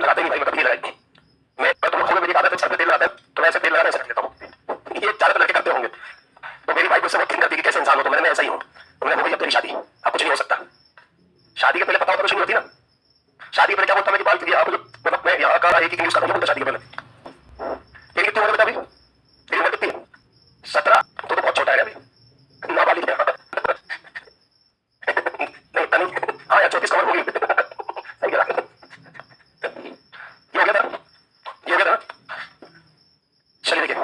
लगाते नहीं भाई, मैं कभी नहीं लगाई। मैं तुम लोगों में मेरी आदत है, सर पे तेल लगाता है तो मैं ऐसे तेल लगाना ऐसे रख लेता हूँ। ये ज्यादातर लड़के करते होंगे। तो मेरी वाइफ मुझसे बहुत थिंक करती है कि कैसे इंसान हो, तो मैंने ऐसा ही हूँ। तो मैंने हो गई अब तेरी शादी, अब कुछ नहीं हो सकता। शादी के पहले पता होता तो शुरू होती ना। शादी के पहले क्या बोलता मैं कि बाल क्लियर, मतलब मैं यहाँ का एक ही यूज कर रहा हूँ शादी के पहले। तेरी कितनी उम्र बेटा अभी? तेरी उम्र कितनी? 17। तो बहुत छोटा है अभी, नाबालिग है। नहीं इतना नहीं, हाँ यार 34 कवर होगी। सही कह रहा। ये हो गया था, ये हो गया था। चलिए देखिए,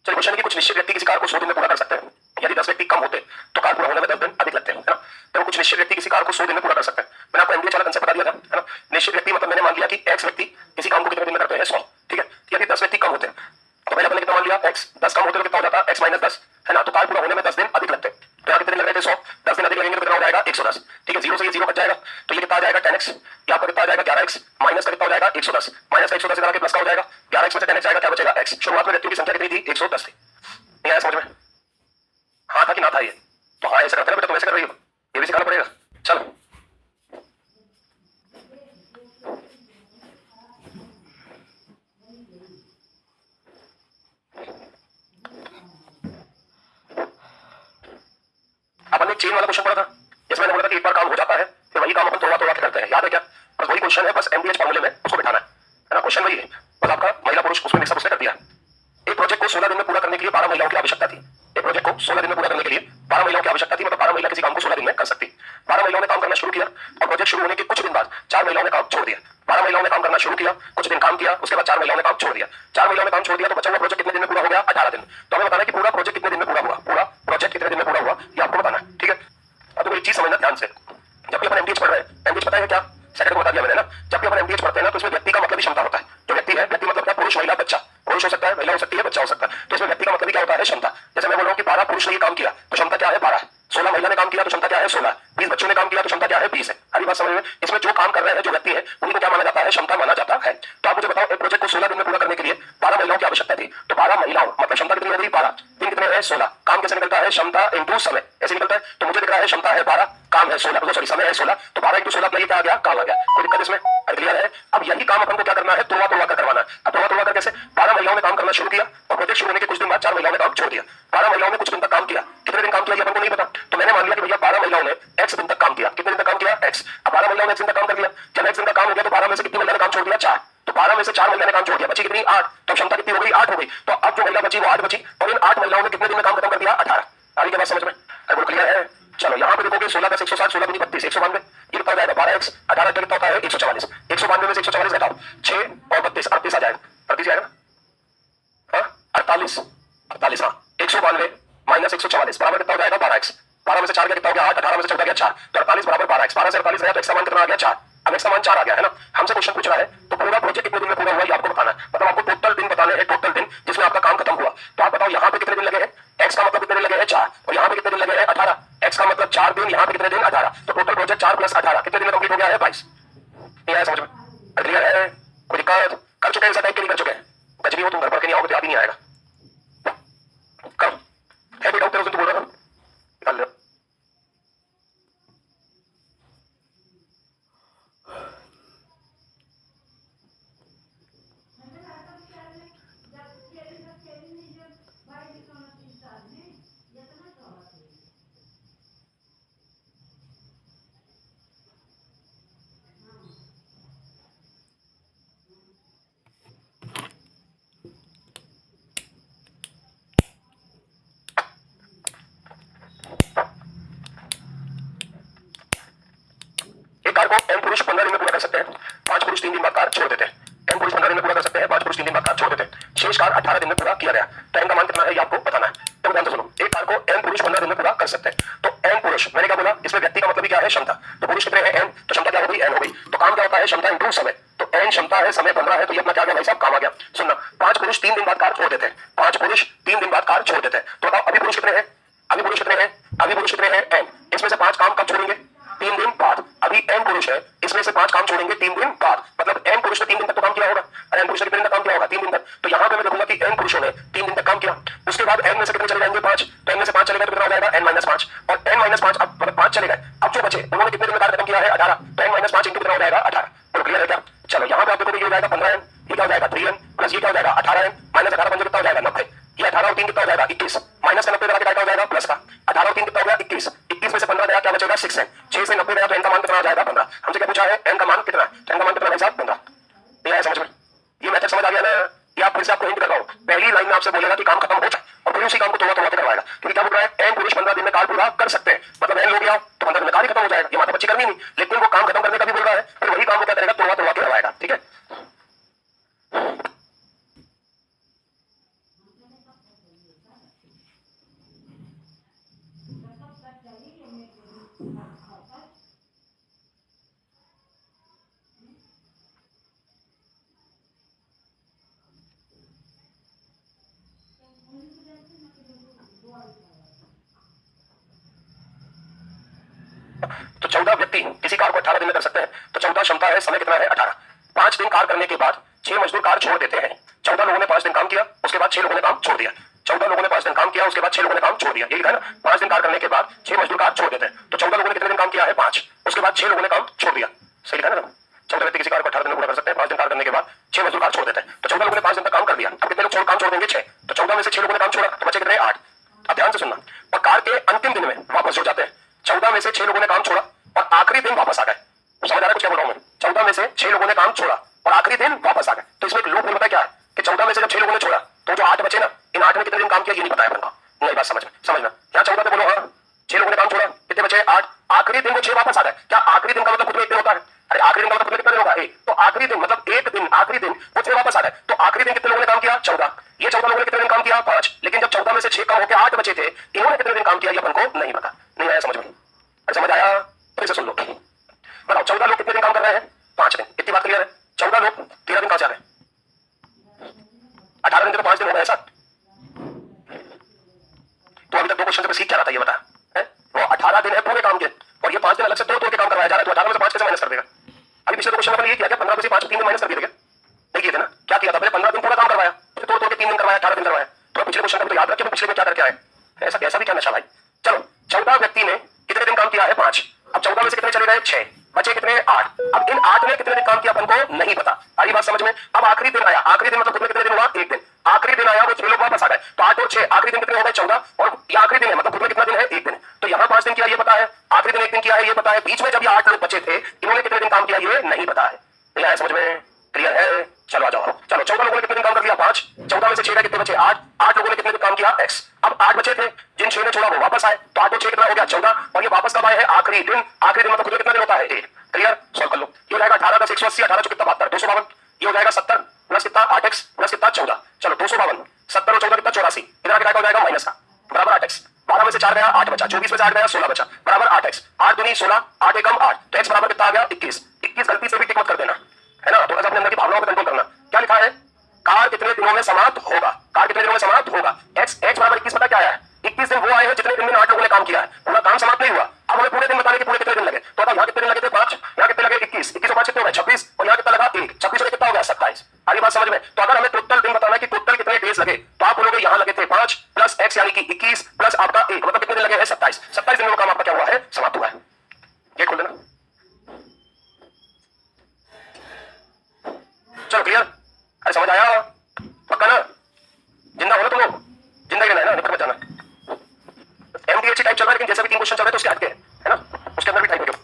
चलिए क्वेश्चन है कि कुछ निश्चित व्यक्ति किसी कार्य को 100 दिन में पूरा कर सकते हैं। यदि 10 व्यक्ति कम होते तो कार्य पूरा होने में 10 दिन अधिक लगते हैं, है ना। तो कुछ निश्चित व्यक्ति किसी कार्य को 100 दिन में पूरा कर सकते हैं। मैंने आपको एमबीए वाला कंसेप्ट बता दिया था, है ना। निश्चित व्यक्ति मतलब मैंने मान लिया कि एक्स व्यक्ति किसी काम को कितने दिन में करते हैं, 100, ठीक है। यदि 10 व्यक्ति कम होते हैं तो मैंने अपने कितना मान लिया, एक्स 10 कम होते तो कितना हो जाता है, एक्स माइनस 10, है ना। तो कार्य पूरा होने में 10 दिन अधिक लगते हैं। तो यहाँ कितने दिन लग रहे थे, 100, 10 दिन अधिक लगेंगे तो कितना हो जाएगा, 110, ठीक है। जीरो से ये जीरो बच जाएगा तो ये कितना आ जाएगा, 10x। ये आपका कितना आ जाएगा, 11x, माइनस का कितना हो जाएगा, 110, माइनस का 110 के प्लस का हो जाएगा 11x में से 10x आएगा, क्या बचेगा, x। शुरुआत में व्यक्तियों की संख्या कितनी थी, 110 थी। नहीं आया समझ में? हाँ था कि ना था ये? तो हाँ ऐसे करते ना बेटा, तुम ऐसे कर रही हो, ये भी सिखाना पड़ेगा। चलो अपन ने चेन वाला क्वेश्चन पढ़ा था, जिसमें मैंने बोला था कि एक बार काम हो जाता है फिर वही काम अपन तोड़वा तोड़वा के करते हैं, याद है क्या? बस वही क्वेश्चन है, बस एमडीएच फॉर्मूले में उसको बिठाना है ना। क्वेश्चन वही है, बस आपका महिला पुरुष उसमें मिक्सअप उसने कर दिया। एक प्रोजेक्ट को 16 दिन में पूरा करने के लिए 12 महिलाओं की आवश्यकता थी। एक प्रोजेक्ट को 16 दिन में पूरा करने के लिए 12 महिलाओं की आवश्यकता थी, मतलब 12 महिला किसी काम को 16 दिन में कर सकती। 12 महिलाओं ने काम करना शुरू किया और प्रोजेक्ट शुरू होने के कुछ दिन बाद 4 महिलाओं ने काम छोड़ दिया। 12 महिलाओं ने काम करना शुरू किया, कुछ दिन काम किया, उसके बाद 4 महिलाओं ने काम छोड़ दिया। 4 महिलाओं ने काम छोड़ दिया तो बचा हुआ प्रोजेक्ट कितने दिन में पूरा हो गया, 18 दिन। तो हमें बताना है कि पूरा प्रोजेक्ट कितने दिन में पूरा हुआ, पूरा प्रोजेक्ट कितने दिन में पूरा हुआ, ये आपको बताना है, ठीक है। अब तो एक चीज समझना ध्यान से, जब भी अपन एमडीएच पढ़ रहे हैं, एमडीएच पता है क्या, सेकंड को बता दिया मैंने ना। जब भी अपन एमडीएच पढ़ते हैं ना तो इसमें व्यक्ति का मतलब ही क्षमता होता है। जो व्यक्ति है, व्यक्ति मतलब क्या, पुरुष महिला बच्चा, पुरुष हो सकता है, महिला हो सकती है, बच्चा हो सकता है। तो इसमें व्यक्ति का मतलब क्या होता है, क्षमता। जैसे मैं बोल रहा हूँ कि 12 पुरुष ने ये काम किया तो क्षमता क्या है, 12। 16 महिला ने काम किया तो क्षमता क्या है, 16। 20 बच्चों ने काम किया तो क्षमता क्या है, 20 है। अभी बात समझ में? इसमें जो काम कर रहे हैं, जो व्यक्ति है, उनको क्या माना जाता है, क्षमता माना जाता है। तो आप मुझे बताओ, एक प्रोजेक्ट को 16 दिन में पूरा करने के लिए 12 महिलाओं की आवश्यकता थी, तो 12 महिलाओं मतलब क्षमता कितनी हो गई, 12। दिन कितने है, 16। काम कैसे निकलता है, क्षमता इंटू समय, ऐसे निकलता है। तो मुझे दिख रहा है क्षमता है 12, काम है 16, सॉरी समय है 16, तो 12 इंटू 16 क्या आ गया, काम आ गया। कोई दिक्कत इसमें? क्लियर है? अब यही काम अपन को क्या करना है, तोड़वा तोड़वा कर करवाना है। अब तोड़वा तोड़वा कर कैसे? 12 महिलाओं ने काम करना शुरू किया और प्रोजेक्ट शुरू होने के कुछ दिन बाद 4 महिलाओं ने काम छोड़ दिया। 12 महिलाओं ने कुछ दिन तक काम किया, कितने दिन काम किया ये अपन को नहीं पता, तो मैंने मान लिया कि भैया 12 महिलाओं ने x दिन तक काम किया। कितने दिन तक काम किया, x। अब 12 महिलाओं ने x दिन तक काम कर लिया। जब x दिन का काम हो गया तो 12 में से कितनी महिला ने काम छोड़ दिया, 4। तो 12 में से 4 महिला ने काम छोड़ दिया, बची कितनी, 8। तो क्षमता कितनी हो गई, 8 हो गई। तो अब जो महिला बची वो 8 बची, और इन 8 महिलाओं ने कितने दिन में काम खत्म कर दिया, 18। आगे की बात समझ में? अरे क्लियर है? चलो यहाँ पे देखोगे 16 10 160, 16 दूनी 32, 192, ये कितना जाएगा, 12x, 18 कितना होता है, 144। 192 में से 144 घटाओ, 6 और 32, 38 आ जाएगा, 38 आएगा ना, हाँ 48, 48, हाँ 192 माइनस 144 बराबर कितना हो जाएगा, 12x। 12 में से 4 कितना हो गया, 8, 18 में से 14 गया 4, तो 48 बराबर 12x। 12 से 48 गया तो x का मान कितना आ गया, 4। अब x का मान 4 आ गया है ना। हमसे क्वेश्चन पूछ रहा है तो पूरा प्रोजेक्ट कितने दिन में पूरा हुआ ये आपको बताना है। मतलब आपको टोटल दिन बताने हैं, टोटल दिन जिसमें आपका काम खत्म हुआ। तो आप बताओ यहाँ पे कितने दिन लगे हैं, x का मतलब कितने दिन लगे हैं, 4, और यहाँ पे कितने दिन लगे हैं, 18। x का मतलब 4 दिन, यहाँ पे कितने दिन, 18। तो टोटल प्रोजेक्ट 4 प्लस 18 कितने दिन में कंप्लीट हो गया है, 22। नहीं आया समझ में? क्लियर है? कोई दिक्कत? कर चुके हैं ऐसा टाइप के नहीं कर चुके हैं? कुछ भी हो, तुम घर पर के नहीं आओगे तो याद ही नहीं आएगा। करो है कोई डाउट तेरे तुम बोल रहा था, निकाल लो। एक कार्य को m पुरुष 15 दिन में पूरा कर सकते हैं, 5 पुरुष 3 दिन बाद कार्य छोड़ देते हैं। m पुरुष 15 दिन में पूरा कर सकते हैं, 5 पुरुष 3 दिन बाद कार्य छोड़ देते हैं। शेष कार्य 18 दिन में पूरा किया गया। तो m का मान कितना है ये आपको बताना है। तो ध्यान से सुनो, एक कार्य को m पुरुष 15 दिन में पूरा कर सकते हैं। तो m पुरुष, मैंने क्या बोला, इसमें व्यक्ति का मतलब क्या है, क्षमता। तो पुरुष कितने हैं, m, तो क्षमता क्या हो गई, n हो गई। तो काम क्या होता है, क्षमता इंटू समय। तो n क्षमता है, समय 15 है, तो ये अपना क्या गया भाई साहब, काम आ गया। सुनना, 5 पुरुष 3 दिन बाद कार्य छोड़ देते हैं, 5 पुरुष 3 दिन बाद कार्य छोड़ देते हैं। तो बताओ अभी पुरुष कितने हैं, अभी पुरुष कितने हैं, अभी पुरुष कितने हैं, n। इसमें से 5 काम कब छोड़ेंगे, 3 दिन बाद। अभी एन पुरुष है, इसमें से 5 काम छोड़ेंगे 3 दिन बाद, मतलब एन पुरुष ने 3 दिन तक तो काम किया होगा। और एन पुरुष ने कितने दिन तक काम किया होगा? 3 दिन तक। तो यहाँ पे मैं देखूंगा कि एन पुरुषों ने 3 दिन तक काम किया। उसके बाद एन में से कितने चले जाएंगे? 5। तो एन में से 5 चले गए तो कितना हो जाएगा? N minus 5। और एन माइनस 5 अब मतलब 5 चले गए, अब जो बचे उन्होंने कितने दिन में कार्य खत्म किया है? 18। तो एन माइनस 5 इंटू कितना हो जाएगा? 18। तो क्लियर है क्या? चलो यहाँ पे आप देखोगे ये हो जाएगा 15n, ये क्या हो जाएगा? 3n प्लस ये क्या हो जाएगा? 18n माइनस 18 पंजे कितना हो जाएगा? 90। ये 18 और 3 कितना हो जाएगा? 21। माइनस का 90 लगा के क्या हो जाएगा? प्लस का 18 और 3 कितना हो गया? 21। 21 में से 15 गया, क्या बचेगा? 6n। 6 से 90 गया तो n का मान कितना हो जाएगा? 15। हमसे क्या पूछा है? n का मान कितना है? n का मान कितना है साहब? 15। ये आया समझ में? ये मैथड समझ आ गया ना? ये आप फिर से आपको हिंट कर रहा हूँ, पहली लाइन में आपसे बोलेगा कि काम खत्म हो जाए और फिर उसी काम को तोड़ा के करवाएगा। क्योंकि क्या बोल रहा है? एन पुरुष 15 दिन में कार्य पूरा कर सकते हैं, मतलब एन हो गया तो 15 दिन में कार्य खत्म हो जाएगा। ये माता बच्ची करनी नहीं, लेकिन वो काम खत्म करने का भी बोल रहा है, फिर वही काम वो क्या करेगा? तोड़ा के करवाएगा। ठीक है? तो 14 व्यक्ति किसी कार्य को 18 दिन में कर सकते हैं, तो 14 क्षमता है, समय कितना है? 18। 5 दिन कार्य करने के बाद 6 मजदूर कार्य छोड़ देते हैं। 14 लोगों ने 5 दिन काम किया, उसके बाद 6 लोगों ने काम छोड़ दिया। 14 लोगों ने 5 दिन काम किया, उसके बाद 6 लोगों ने काम छोड़ दिया। ये लिखा है ना? 5 दिन कार्य करने के बाद 6 मजदूर कार्य छोड़ देते हैं। तो 14 लोगों ने कितने दिन काम किया है? 5। उसके बाद 6 लोगों ने काम छोड़ दिया। सही लिखा है ना? 14 व्यक्ति किसी कार्य को 18 दिन में पूरा कर सकते हैं, 5 दिन कार्य करने के बाद 6 मजदूर कार्य छोड़ देते हैं। तो 14 लोगों ने 5 दिन तक काम कर दिया, अब कितने लोग काम छोड़ देंगे? 6। तो 14 में से 6 लोगों ने काम छोड़ा तो बचे कितने? 8। अब ध्यान से सुनना, और कार्य के अंतिम दिन में वापस जुड़ जाते हैं। 14 में से 6 लोगों ने काम छोड़ा और आखिरी दिन वापस आ गए। समझ आ रहा है कुछ क्या बोल रहा हूं मैं? 14 में से 6 लोगों ने काम छोड़ा और आखिरी दिन वापस आ गए। तो इसमें एक लूप होल पता क्या है कि 14 में से जब 6 लोगों ने छोड़ा तो जो 8 बचे ना, इन 8 में कितने दिन काम किया ये नहीं पता है अपन को। नहीं बात समझना। यहाँ 14 पे बोलो हाँ, 6 लोगों ने काम छोड़ा, कितने बचे? 8। आखिरी दिन वो 6 वापस आ गए। क्या आखिरी दिन का मतलब खुद में एक दिन होता है? अरे आखिरी दिन का मतलब कितना दिन होगा? 1। तो आखिरी दिन मतलब एक दिन, आखिरी दिन वो 6 वापस आ गए। तो आखिरी दिन कितने लोगों ने काम किया? 14। ये 14 लोगों ने कितने दिन काम किया? 5। लेकिन जब 14 में से 6 कम होकर 8 बचे थे, इन्होंने कितने दिन काम किया ये अपन को नहीं पता। नहीं आया समझ में? समझ आया? फिर से सुन लो, बताओ 14 लोग कितने दिन काम कर रहे हैं? 5 दिन। इतनी बात क्लियर है? 14 लोग 13 दिन कहां से आ गए? 18 दिन के तो 5 दिन हो गए ऐसा। तो अभी तक 2 क्वेश्चन से सीख क्या रहा था ये बता है? वो 18 दिन है पूरे काम के और ये 5 दिन अलग से तोड़ के काम करवाया जा रहा है। तो 18 में से 5 कैसे माइनस कर देगा? अभी पिछले 2 क्वेश्चन में ये किया क्या? 15 में से 5 3 दिन माइनस कर दिए क्या? नहीं किए थे ना? क्या किया था? पहले 15 दिन पूरा काम करवाया, फिर तोड़ के 3 दिन करवाया, 18 दिन करवाया। तो पिछले क्वेश्चन को तो याद रखिए पिछले में क्या करके आए। ऐसा भी क्या नशा भाई? चलो 14 व्यक्ति ने कितने दिन काम किया है? 5। अब 14 में से कितने चले गए? 6। बचे कितने? 8। अब इन 8 ने कितने दिन काम किया अपन को नहीं पता। आई बात समझ में? अब आखिरी दिन आया, आखिरी दिन मतलब खुद में कितने दिन हुआ? 1 दिन। आखिरी दिन आया, वो 6 लोग वापस आ गए। तो 8 और 6 आखिरी दिन कितने हो गए? 14। और ये आखिरी दिन है मतलब खुद में कितना दिन है? 1 दिन। तो यहाँ 5 दिन किया ये पता है, आखिरी दिन 1 दिन किया है ये पता है, बीच में जब ये 8 लोग बचे थे इन्होंने कितने दिन काम किया ये नहीं पता है। नहीं आया समझ में? क्लियर है? चलो आ जाओ। चलो 14 लोगों ने कितने दिन काम कर लिया? 5। 14 में से 6 कितने बचे? 8। 8 लोगों ने कितने दिन काम किया? x। अब 8 बचे थे, जिन 6 ने छोड़ा वो वापस आए, तो 8 और 6 कितना हो गया? 14। और ये वापस कब आए हैं? आखिरी दिन। आखिरी दिन मतलब खुद में कितना दिन होता है? 1। क्लियर? सॉल्व कर लो। ये हो जाएगा 18 10 180, 18 चौके कितना? 72, 252। ये हो जाएगा 70 प्लस कितना? 8x प्लस कितना? 14। चलो 252, 70 और 14 कितना? 84। इधर आके क्या हो जाएगा? माइनस का बराबर 8x। 12 में से 4 गया 8 बचा, 24 में से 8 गया 16 बचा, बराबर 8x। 8 दूनी 16, 8 एकम 8, तो x बराबर कितना आ गया? 21। 21 गलती से भी टिक मत कर देना, है ना? थोड़ा सा अपने अंदर की भावनाओं को कंट्रोल करना। क्या लिखा है? कार कितने दिनों में समाप्त होगा? कार कितने दिनों में समाप्त होगा? x बराबर 21 पता क्या है? 21 दिन वो आए हैं जितने दिन में 8 लोगों ने काम किया है, पूरा काम समाप्त नहीं हुआ। अब हमें पूरे दिन बताने के पूरे कितने दिन लगे, तो आता यहाँ कितने दिन लगे थे? 5। यहाँ कितने लगे? 21। 21 और 5 कितने हो गए? 26। और यहाँ कितना लगा? 1। 26 और कितना हो गया? 27। आगे बात समझ में? तो अगर हमें टोटल दिन बताना है कि टोटल कितने डेज लगे, तो आप बोलोगे यहाँ लगे थे 5 प्लस x यानी कि 21 प्लस आपका 1, मतलब कितने दिन लगे हैं? 27। 27 दिन में काम आपका क्या हुआ है? समाप्त हुआ है। ये खोल देना। चलो क्लियर? अरे समझ आया? पक्का ना? जिंदा हो ना तुम लोग? जिंदा रहना है ना, निकल मत जाना। एमडीएच टाइप चल रहा है, लेकिन जैसे भी 3 क्वेश्चन चल रहे हैं तो उसके हटके है ना, उसके अंदर भी टाइप है।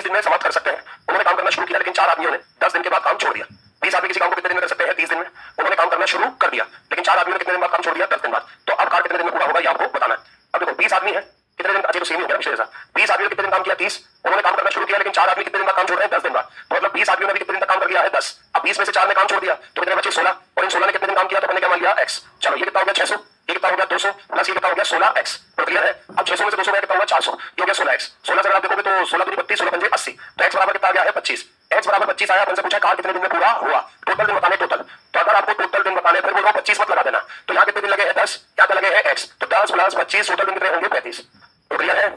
दिन में समाप्त कर सकते हैं। उन्होंने काम करना शुरू किया, लेकिन 4 आदमियों ने 10 दिन के बाद काम छोड़ दिया। 20 आदमी किसी काम को कितने दिन में कर सकते हैं? 30 दिन में। उन्होंने काम करना शुरू कर दिया, लेकिन 4 आदमियों ने कितने दिन बाद काम छोड़ दिया? 10 दिन बाद। तो अब कार्य कितने दिन में पूरा होगा ये आपको बताना है। अब देखो 20 आदमी है, कितने दिन, तो सेम ही हो गया पिछले जैसा। 20 आदमी ने कितने दिन काम किया? 30। उन्होंने काम करना शुरू किया, लेकिन 4 आदमी कितने दिन का काम छोड़ रहे हैं? 10 दिन का। तो मतलब 20 आदमियों ने भी कितने दिन तक काम कर लिया है? 10। अब 20 में से 4 ने काम छोड़ दिया, तो कितने बचे? 16। और इन 16 ने कितने दिन काम किया? तो मैंने क्या मान लिया? x। चलो ये कितना हो गया? 600। ये कितना हो गया? 200 प्लस ये कितना हो गया? 16x। तो क्लियर है? अब 600 में से 200 कितना हुआ? 400। ये हो गया 16x। 16 से अगर आप देखोगे तो 16 दूनी 32, 16 पंजे 80। तो x बराबर कितना आ गया है? 25। x बराबर 25 आया। अपन से पूछा कार कितने दिन में पूरा हुआ? टोटल दिन बताने, टोटल। तो अगर आपको टोटल दिन बताने, फिर बोल रहा हूं 25 मत लगा देना। तो यहाँ कितने दिन लगे हैं? 10। क्या क्या लगे हैं? x। तो 10 प्लस 25, टोटल दिन कितने होंगे? 35। तो क्लियर है?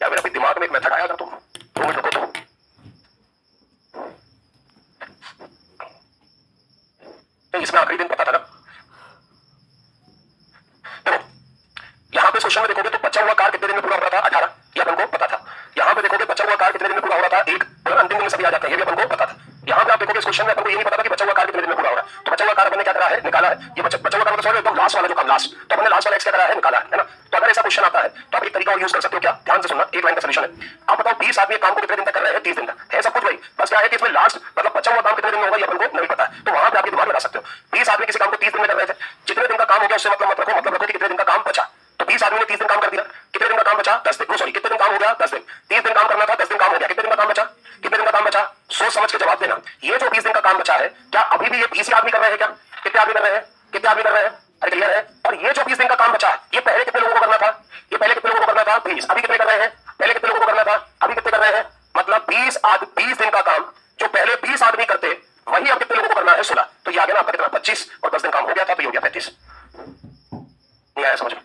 या मेरे दिमाग में एक मेथड आया था, तुम 2 मिनट रुको। तो इसमें आखिरी दिन पता था ना। देखो यहां पे क्वेश्चन में देखोगे तो बचा हुआ कार कितने दिन में पूरा हो रहा था? 18। ये अपन को पता था। यहां पे देखोगे बचा हुआ कार कितने दिन में पूरा हो रहा था? 1। और अंतिम दिन में सभी आ जाते हैं, ये भी अपन को पता था। यहां पे आप देखोगे इस क्वेश्चन में अपन को ये नहीं पता था कि बचा हुआ कार कितने दिन में पूरा हो रहा है। तो बचा हुआ कार अपन ने क्या करा है? निकाला है। ये बचा हुआ कार मतलब सॉरी एकदम लास्ट वाला जो काम, लास्ट। तो हमने लास्ट वाला एक्स क्या करा है? निकाला है ना। तो अगर ऐसा क्वेश्चन आता है तो आप एक तरीका और यूज कर सकते हो। क्या? ध्यान से सुनना, एक लाइन का सॉल्यूशन है। आप बताओ 20 आदमी काम को कितने दिन तक कर रहे हैं? 30 दिन तक है सब कुछ भाई। बस क्या है कि इसमें लास्ट मतलब बचा हुआ काम कितने दिन में होगा ये अपन को नहीं पता है। तो वहां पे आप दिमाग लगा सकते हो। 20 आदमी किसी काम को 30 दिन में कर रहे थे, जितने दिन का काम हो गया उससे मतलब मत रखो कि कितने दिन का काम बचा। तो 20 आदमी ने 30 दिन काम कर दिया, कितने दिन का काम बचा? 10 दिन। सॉरी, कितने दिन काम हो गया? 10 दिन। 30 दिन काम करना था, 10 दिन काम हो गया, कितने दिन का काम बचा? कितने दिन का काम बचा? सोच समझ के जवाब देना। ये जो 20 दिन का काम बचा है, क्या अभी भी ये 20 ही आदमी कर रहे हैं? क्या कितने आदमी कर रहे हैं? कितने आदमी कर रहे हैं? अरे क्लियर है? और ये जो 20 दिन का काम बचा है, ये पहले कितने लोगों को करना था? ये पहले कितने लोगों को करना था? 20। अभी कितने कर रहे हैं? पहले कितने लोगों को करना था? अभी कितने कर रहे हैं? मतलब 20 दिन का काम जो पहले 20 आदमी करते, वही अब कितने लोगों को करना है? 16। तो ये आ गया ना आपका कितना? 25। और 10 दिन काम हो गया था, तो ये हो गया 35। नहीं आया समझ में?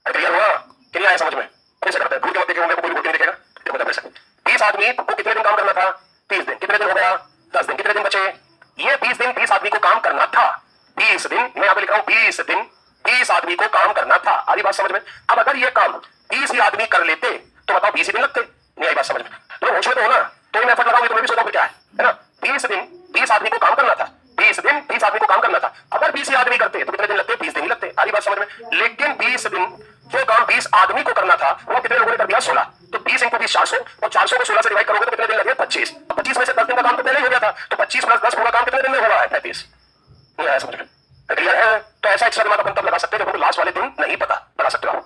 क्लियर हुआ? क्लियर आया समझ में? ऐसे करते हैं, भूल के मत देखिए, कोई भी देखेगा। देखो जब ऐसे 20 आदमी को कितने दिन काम करना था? 30 दिन। कितने दिन हो गया? 10 दिन। कितने दिन बचे? ये 20 दिन 20 आदमी को काम करना था। 20 दिन मैं यहां पे लिख रहा हूं, 20 दिन 20 आदमी को काम करना था। आ रही बात समझ में? अब अगर ये काम 20 ही आदमी कर लेते तो बताओ 20 ही दिन लगते? नहीं आई बात समझ में? तो होश में तो हो ना, तो मैं एफर्ट लगाऊंगी, तुम्हें भी सोचो क्या है ना। 20 दिन 20 आदमी को काम करना था। 20 दिन 20 आदमी को काम करना था। अगर 20 ही आदमी करते तो कितने दिन लगते? 20 दिन ही लगते। आ रही बात समझ में? लेकिन 20 दिन जो काम 20 आदमी को करना था वो कितने लोगों ने कर दिया? 16। तो 20 इंटू 20 400, और 400 को 16 से डिवाइड करोगे तो कितने दिन लगे? 25। 25 में से 10 दिन का काम तो पहले ही हो गया था, तो 25 प्लस 10 पूरा काम कितने दिन में हो रहा है? 35। नहीं आया समझ में? क्लियर है? तो ऐसा एक्स्ट्रा दिमाग अपन तब लगा सकते हैं जब उनको लास्ट वाले दिन नहीं पता। लगा सकते हो आप।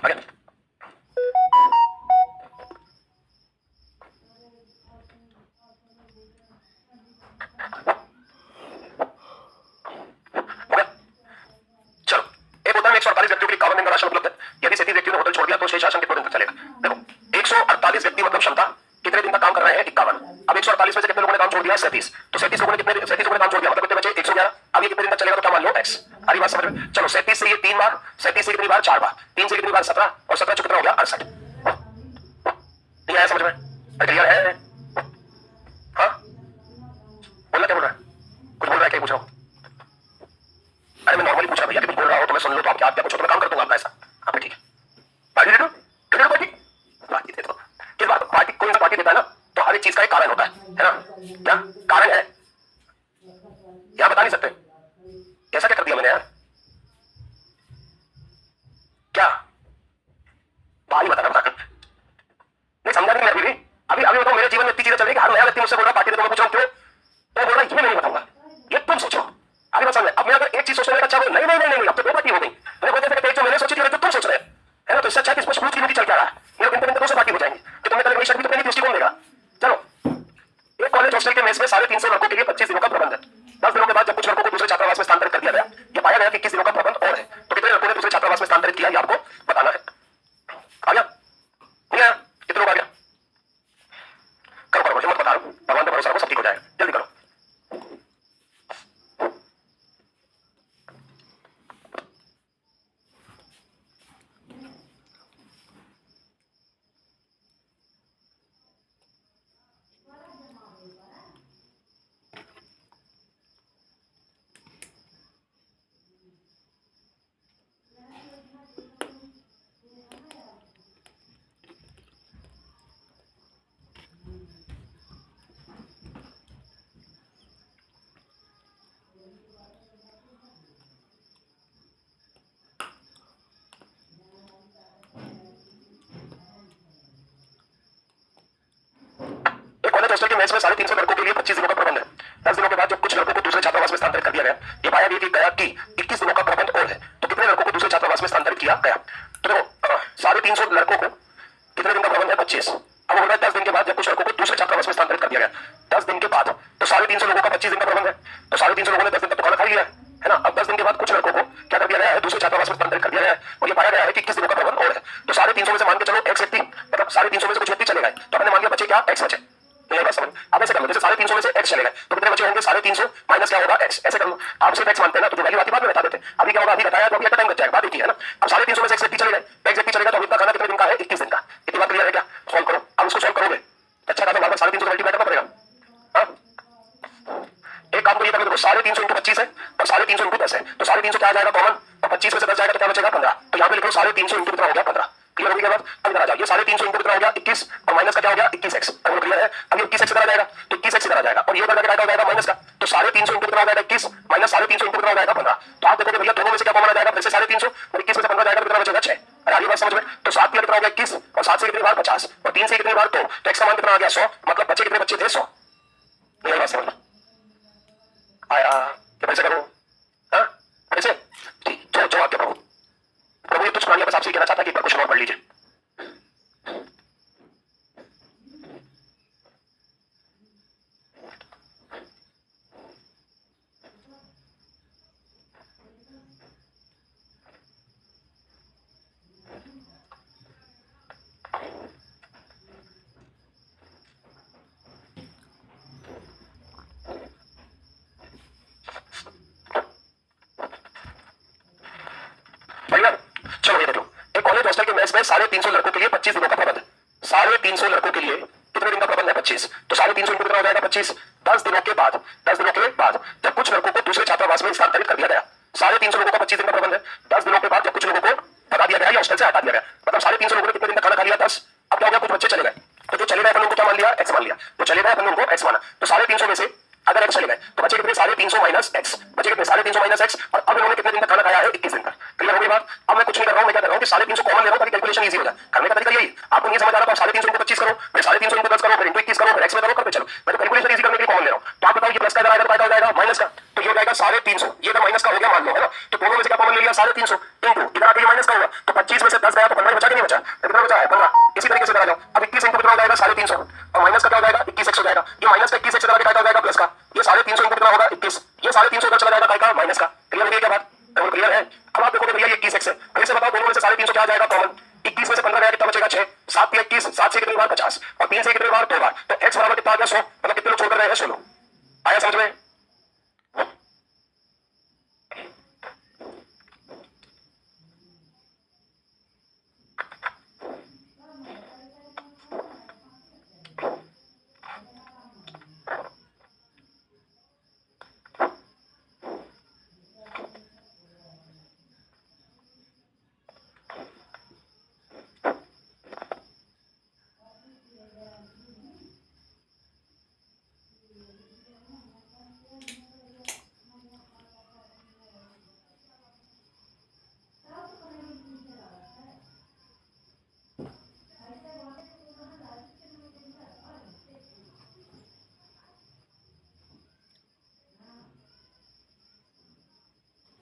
Okay. चलो, एक होता है 148 व्यक्तियों के लिए 51 दिन का राशन उपलब्ध है। यदि 37 व्यक्तियों ने होटल छोड़ दिया तो शेष राशन कितने दिन तक चलेगा? देखो 148 व्यक्ति मतलब क्षमता, कितने दिन तक काम कर रहे हैं? 51। अब 148 में से कितने लोगों ने काम छोड़ दिया? 37। तो 37 लोगों ने कितने 37 लोगों ने काम छोड़ दिया, मतलब कितने बचे? 111। अब ये कितने दिन तक चलेगा? तो क्या मान लो x। हरी बात समझ में? चलो 37 से ये 3 बार, 37 से कितनी बार? 4 बार, 3 से कितनी बार? 17, और 17 कितना हो गया? 68। नहीं आया समझ में? क्लियर है? हाँ बोलना, क्या बोल रहा है? कुछ बोल रहा है? क्या पूछ रहा हूँ? अरे मैं नॉर्मली पूछ रहा भैया, कि तुम बोल रहा हो तो मैं सुन लो, तो आप क्या पूछो तो मैं काम कर दूंगा आपका ऐसा। हाँ ठीक है। पार्टी दे दो, पार्टी पार्टी दे दो। किस बात पार्टी, कोई पार्टी देता है ना तो हर एक चीज का एक कारण होता है ना? क्या कारण है? क्या बता नहीं सकते? कैसा क्या कर दिया मैंने यार? क्या भाई बता रहा था? नहीं समझा नहीं मैं अभी भी। अभी अभी बताओ, मेरे जीवन में इतनी चीजें चल रही है कि हर नया व्यक्ति मुझसे बोल रहा पार्टी दे दो, मैं पूछ रहा हूं क्यों? तो बोल रहा ये मैं नहीं बताऊंगा, ये तुम सोचो। अभी बता समझ। अब मैं अगर एक चीज सोचने का अच्छा नहीं नहीं नहीं नहीं, अब तो 2 पार्टी हो गई। मैंने बोलते थे कि जो मैंने सोची थी जो तुम सोच रहे है ना, तो इससे अच्छा है कि स्पष्ट की चल क्या रहा है। ये दिन पे 200 पार्टी हो जाएंगे कि तुमने कल शर्ट भी तो पहनी थी, उसकी कौन देगा? चलो, एक कॉलेज हॉस्टल के मेस में 350 लड़कों के लिए 25 दिनों का प्रबंध है। 10 दिनों के बाद जब कुछ लड़कों को दूसरे छात्रावास में स्थानांतरित कर दिया गया, ये पाया गया कि 21 दिनों का प्रबंध और है। तो कितने लड़कों ने दूसरे छात्रावास में स्थानांतरित किया, ये आपको बताना है। आ गया? नहीं आया? कितने लोग आ गया? करो करो, हिम्मत बता रहा हूं, भगवान पे भरोसा रखो, सब ठीक हो जाएगा, जल्दी करो। हॉस्टल के मेस में 350 लड़कों के लिए 25 दिनों का प्रबंध है। 10 दिनों के बाद जब कुछ लड़कों को दूसरे छात्रावास में स्थानांतरित कर दिया गया, ये पाया गया कि 21 दिनों का प्रबंध और है, तो कितने लड़कों को दूसरे छात्रावास में स्थानांतरित किया गया? तो देखो 350 लड़कों को कितने दिन का प्रबंध है? 25। अब हो रहा है 10 दिन के बाद जब कुछ लड़कों को दूसरे छात्रावास में स्थानांतरित कर दिया गया, 10 दिन के बाद तो 350 लोगों का 25 दिन का प्रबंध है, तो 350 लोगों ने 10 दिन तक तो खाना खा लिया है ना। अब 10 दिन के बाद कुछ लड़कों को क्या कर दिया गया है? दूसरे छात्रावास में स्थानांतरित कर दिया गया है, और ये पाया गया है कि 21 दिनों का प्रबंध और है। तो 350 में से मान के चलो x व्यक्ति, मतलब 350 में से कुछ व्यक्ति चले गए, तो हमने मान लिया बचे क्या? x बचे। ये बात समझ? अब ऐसे कर लो, जैसे 350 में से x चले गए तो कितने बचे होंगे? 350 माइनस क्या होगा? x। ऐसे कर लो, आप सिर्फ x मानते हैं ना, तो जो वैल्यू आती बाद में बता देते। अभी क्या होगा? अभी बताया तो अभी टाइम बच जाएगा, बात एक ही है ना। अब 350 में से x व्यक्ति चले गए, x व्यक्ति चलेगा तो अभी का खाना कितने दिन का है? 21 दिन का। इतनी बात क्लियर है क्या? सॉल्व करो। अब इसको सॉल्व करोगे अच्छा खासा बार 350 मल्टीप्लाई करना पड़ेगा। एक काम को ये कर लो, 350 इंटू 25 है और 350 इंटू 10 है, तो 350 क्या आ जाएगा कॉमन, और 25 में से 10 जाएगा तो क्या बचेगा? 15। तो यहाँ पे लिखो 350 इंटू कितना हो गया? 15। क्लियर हो गया बात? अब इधर आ जाओ, ये 350 इंटू कितना हो गया? 21, और माइनस का क्या हो गया? 21x। अब क्लियर है? अब ये 21x इधर आ जाएगा, तो 21x इधर आ जाएगा, और ये उधर क्या हो जाएगा? माइनस का। तो 350 इंटू कितना हो जाएगा? 21 माइनस 350 इंटू कितना हो जाएगा? 15। तो आप देखोगे भैया दोनों में से क्या कॉमन आ जाएगा? फिर से 350 और 21 में से 15 जाएगा तो कितना बचेगा? 6। अरे आगे बात समझ में? तो 7 कितना हो गया? 21, और 7 से कितनी बार? 50, और 3 से कितनी बार? 2, तो x का मान कितना आ गया? 100। मतलब बच्चे कितने बच्चे थे? 100। ये बात समझ आया? फिर से करो, हाँ फिर से ठीक। जो आपके प्रभु प्रभु ये कुछ प्राणी बस आपसे कहना चाहता है कि कुछ और पढ़ लीजिए। चलो ये देखो, एक कॉलेज हॉस्टल के मेस में 350 लड़कों के लिए 25 दिनों का प्रबंध है। 350 लड़कों के लिए कितने दिन का प्रबंध है? 25। तो 350 कितना हो जाएगा? 25। 10 दिनों के बाद जब कुछ लड़कों को दूसरे छात्रावास में स्थानांतरित कर दिया गया, 350 लोगों का 25 दिन का प्रबंध है। 10 दिनों के बाद जब कुछ लोगों को भगा दिया गया या हॉस्टल से हटा दिया गया, मतलब 350 लोगों ने कितने दिन तक खाना खा लिया? 10। अब क्या हो गया? कुछ बच्चे चले गए, तो जो चले गए अपन उनको क्या मान लिया? x मान लिया। तो चले गए अपन उनको x माना, तो 350 में से अगर x चले गए तो बचे कितने? 350 माइनस x, बचे कितने? 350 माइनस x, और अब इन्होंने कितने दिन तक खाना खाया है? 21 दिन का। क्लियर हो गई बात? अब मैं कुछ नहीं कर रहा हूं, मैं क्या कर रहा हूं कि 350 कॉमन ले रहा हूं ताकि कैलकुलेशन इजी हो जाए। करने का तरीका यही, आपको नहीं समझ आ रहा तो 350 को 25 करो, फिर 350 को 10 करो, फिर इंटू 21 करो, फिर x में करो, करते चलो। मैं तो कैलकुलेशन इजी करने के लिए कॉमन ले रहा हूं। तो आप बताओ ये प्लस का इधर आएगा तो क्या हो जाएगा? माइनस का। तो ये हो जाएगा 350, ये तो माइनस का हो गया मान लो, है ना। तो दोनों में से क्या कॉमन ले लिया? 350 इंटू इधर आके ये माइनस का होगा, तो 25 में से 10 गया तो 15 बचा कि नहीं बचा? कितना बचा है? 15। इसी तरीके से इधर आ जाओ, अब 21 इंटू कितना हो जाएगा? 350, और माइनस का क्या हो जाएगा? 21x हो जाएगा। ये माइनस का 21x इधर आके क्या हो जाएगा? प्लस का। ये 350 इंटू कितना होगा? 21, ये 350 इधर चला जाएगा का माइनस का। क्लियर हो गई क्या बात? क्लियर है? अब आप देखोगे भैया ये 21x है, फिर से बताओ दोनों में से 350 क्या आ जाएगा कॉमन? 21 में से 15 गया कितना बचेगा? 6। 7 या 21, 7 से कितनी बार? 50, और 3 से कितनी बार? 2 बार। तो x बराबर कितना आ गया? 100। मतलब कितने लोग छोड़ कर रहे हैं? 100 लोग। आया समझ में?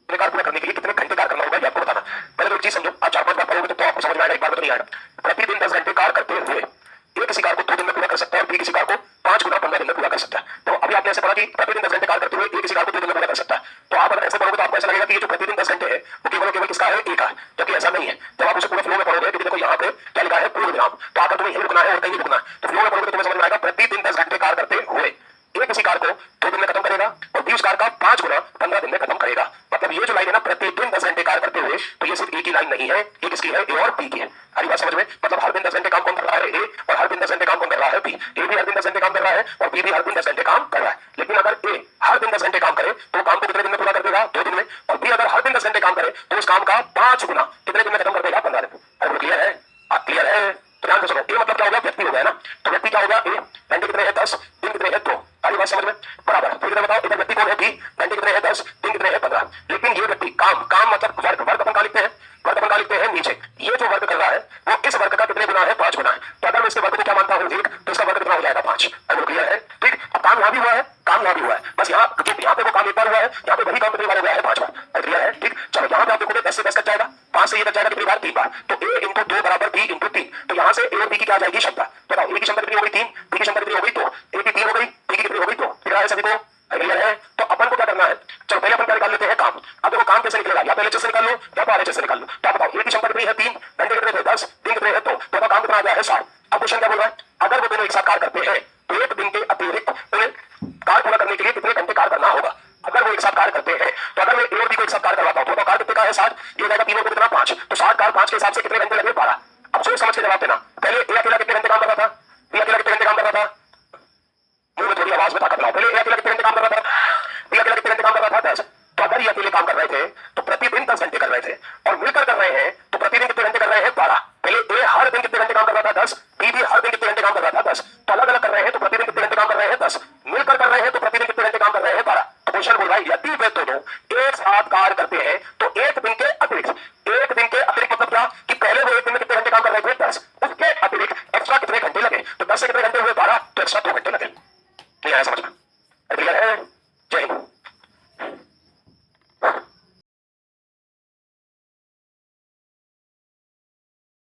कार्य पूरा करने के लिए कितने घंटे कार्य करना होगा ये आपको बताना। पहले तो एक चीज समझो, आप 4-5 बार पढ़ोगे तो आपको समझ में आएगा, एक बार में तो नहीं आएगा। प्रतिदिन 10 घंटे कार्य करते हुए ये किसी कार्य को 2 दिन में पूरा कर सकता है, और किसी कार्य को 5 गुना 15 दिन में पूरा कर सकता है। तो अभी आपने ऐसे पढ़ा कि प्रतिदिन 10 घंटे कार्य करते हुए ये किसी कार्य को 2 दिन में पूरा कर सकता है। तो आप अगर ऐसे पढ़ोगे तो आपको ऐसा लगेगा कि ये जो प्रतिदिन 10 घंटे है वो केवल किसका है? ए का, जबकि ऐसा नहीं है। जब आप उसे पूरे फ्लो में पढ़ोगे, क्योंकि देखो यहाँ पे क्या लिखा है? पूर्ण विराम, तो आकर तुम्हें यही रुकना है और कहीं रुकना है। तो फ्लो में पढ़ोगे तो तुम्हें समझ में आएगा प्रतिदिन 10 घंटे कार्य करते हुए ये किसी कार्य को 2 दिन में खत्म करेगा, और भी उस कार्य का 5 गुना 15 दिन में खत्म करेगा। मतलब ये जो लाइन है ना, प्रतिदिन 10 घंटे कार्य करते हुए, तो ये सिर्फ एक ही लाइन नहीं है, ये किसकी है? ए और बी की है। हरी बात समझ में? मतलब हर दिन 10 घंटे काम कौन कर रहा है? ए, और हर दिन 10 घंटे काम कौन कर रहा है? बी। ए भी हर दिन 10 घंटे काम कर रहा है, और बी भी हर दिन 10 घंटे काम कर रहा है। लेकिन अगर ए हर दिन 10 घंटे काम करे तो काम को कितने दिन में पूरा कर देगा? 2 दिन में। और बी अगर हर दिन 10 घंटे काम करे तो उस काम का 5 गुना कितने दिन में खत्म कर देगा? 15 दिन। अरे क्लियर है? क्लियर है? तो ध्यान से सुनो, ए मतलब क्या हो गया? व्यक्ति हो गया ना। तो व्यक्ति क्या हो गया? ए, घंटे कितने हैं? 10, दिन कितने हैं? 2। हरी बात समझ में? बराबर। फिर इधर बताओ, इधर व्यक्ति कौन है? बी, घंटे कितने हैं? 10, दिन कितने हैं? 15। लेकिन ये व्यक्ति काम मतलब वर्क अपन कहाँ लिखते हैं? वर्क अपन कहाँ लिखते हैं? नीचे। ये जो वर्क कर रहा है वो इस वर्क का कितने गुना है? 5 गुना है। तो अगर मैं इसके वर्क को क्या मान जानता हूँ एक, तो इसका वर्ग कितना हो जाएगा 5। क्लियर है? ठीक। अब काम यहाँ भी हुआ है, काम यहाँ भी हुआ है, बस यहाँ जो यहाँ पे वो काम एक बार हुआ है, यहाँ पे वही काम कितनी बार हो गया है 5 बार। क्लियर है? ठीक। चलो यहाँ पे आप देखोगे 10 से 10 कट जाएगा, 5 से ये कट जाएगा कितनी बार 3 बार, तो a इंटू 2 बराबर b इंटू 3। तो यहाँ से a और b की क्या आ जाएगी क्षमता, बताओ a की क्षमता कितनी हो गई 3, b की क्षमता कितनी हो गई 2, a की 3 हो गई, b की कितनी हो गई 2। ठीक है सभी को? क्लियर है? तो अपन को क्या करना है, चलो पहले अपन क्या निकाल लेते हैं काम। अब देखो काम कैसे निकलेगा, या तो LHS से निकाल लो या तो RHS से निकाल लो। तो आप बताओ a की क्षमता कितनी है 3, घंटे कितने थे 10, दिन कितने हैं 2, तो काम कितना आ गया है 60। अब क्वेश्चन क्या बोल रहा है, अगर वो दोनों एक साथ कार्य करते हैं तो एक दिन के अतिरिक्त उन्हें कार्य पूरा करने के लिए कितने घंटे कार्य करना होगा। अगर वो एक साथ कार्य करते हैं तो अगर मैं A और B को एक साथ कार्य करवाता हूं तो कार्य कितने का है 60, ये हो जाएगा तीनों को कितना 5, तो 60 कार्य 5 के हिसाब से कितने घंटे लगे 12। अब सोच समझ के जवाब देना, पहले A अकेला कितने घंटे काम कर रहा था, B अकेला कितने घंटे काम कर रहा था, मुंह में थोड़ी आवाज में ताकत लाओ, पहले A अकेला कितने घंटे काम कर रहा था, B अकेला कितने घंटे काम कर रहा था 10। तो अगर ये अकेले काम कर रहे थे तो प्रतिदिन 10 घंटे कर रहे थे, और मिलकर कर रहे हैं तो प्रतिदिन कितने घंटे कर रहे हैं 12। पहले A हर दिन कितने घंटे काम कर रहा था 10, B भी हर दिन कितने घंटे काम कर रहा था 10। तो अलग अलग कर रहे हैं तो प्रतिदिन कितने घंटे काम कर रहे हैं 10, मिलकर कर रहे हैं तो प्रतिदिन कितने घंटे काम कर रहे हैं 12। तो क्वेश्चन बोल रहा है यदि वे दोनों एक साथ कार्य करते हैं तो एक दिन के अतिरिक्त, एक दिन के अतिरिक्त मतलब क्या कि पहले वो एक दिन में कितने घंटे काम कर रहे थे 10, उसके अतिरिक्त एक्स्ट्रा कितने घंटे लगे, तो 10 से कितने घंटे हुए 12, तो एक्स्ट्रा 2 घंटे लगे।